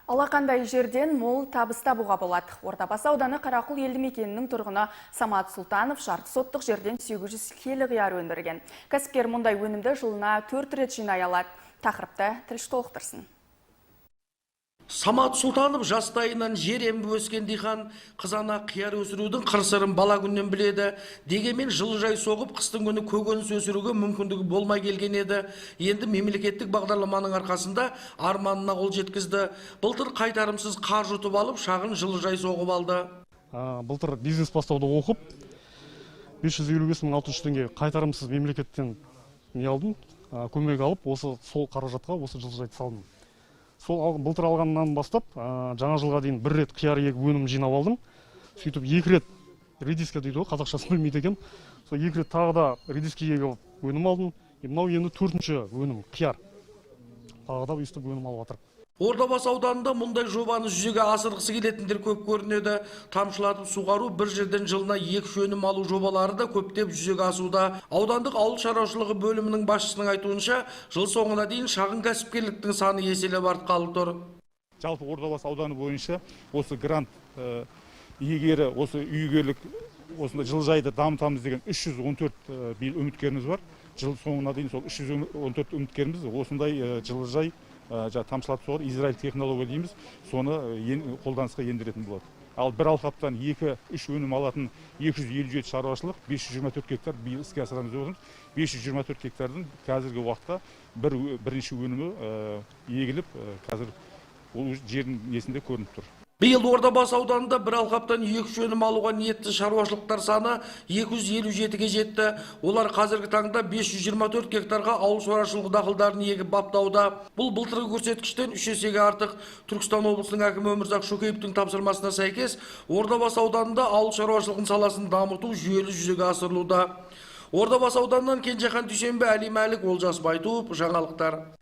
Алақандай жерден мол табыс табуға болады. Ордабасы ауданы Қарақұл елді мекенінің тұрғыны Самат Сұлтанов жарты соттық жерден 800 келі қияр өндірген. Кәсіпкер мұндай өнімді жылына 4 рет жинай алады. Тақырыпты тілші толықтырсын. Самат Сұлтанов жастайынан жер еміп өскен диқан, қызанақ қияр өсірудің қыр-сырын бала күннен біледі. Дегенмен жылыжай соғып, қыстың күні көкөніс өсіруге мүмкіндігі болмай келген еді. Енді мемлекеттік бағдарламаның арқасында арманына қол жеткізді. Былтыр қайтарымсыз қаржы ұтып алып, шағын жылыжай соғып алды. Былтыр бизнес бастауды оқып, 555.600 теңге қайтарымсыз мемлекеттен не алдым, көмек алып, сол қаражатқа осы жылыжайды салдым. Сол былтыр алғаннан бастап, жаңа жылға дейін бір рет қияр егіп өнім жинап алдым. Сөйтіп 2 рет редиска дейді ғой, қазақшасын білмейді екенмін. Сол 2 рет тағы да редиска егіп өнім алдым. Мынау енді 4-ші өнім қияр. Тағы да өстіп өнім алып жатыр. Ордабасы ауданында мұндай жобаны жүзеге асырғысы келетіндер көп көрінеді. Тамшылатып суғару, бір жерден жылына 2 өнім алу жобалары да көптеп жүзеге асуда. Аудандық ауыл шаруашылығы бөлімінің басшысының айтуынша, жыл соңына дейін шағын кәсіпкерліктің саны еселеп артқалы тұр. Жалпы Ордабасы ауданы бойынша осы грант иегері, осы үйгерлік, осында жылыжайды дамытамыз деген 314 үміткеріміз бар. Жыл соңына дейін сол 314 үміткеріміз осындай жылыжай тамшылатып соғар Израиль технология дейміз, соны қолданысқа ендіретін болады. Ал бір алқаптан 2-3 өнім алатын 257 шаруашылық, 524 гектар биыл іске асырамыз деп отырмыз. 524 гектардың қазіргі уақытта бірінші өнімі егіліп, қазір ол жердің несінде көрініп тұр. Биыл Ордабасы ауданында бір алқаптан 2 өнім алуға ниетті шаруашылықтар саны 257-ге жетті. Олар қазіргі таңда 524 гектарға ауыл шаруашылығы дақылдарын егіп баптауда. Бұл былтырғы көрсеткіштен 3 есеге артық. Түркістан облысының әкімі Өмірзақ Шөкеевтің тапсырмасына сәйкес, Ордабасы ауданында ауыл шаруашылығын саласын дамыту жүйелі жүзеге асырылуда. Ордабасы ауданынан Кенжехан Дүйсенбі, Әли Мәлік, Олжас Байтуов, жаңалықтар.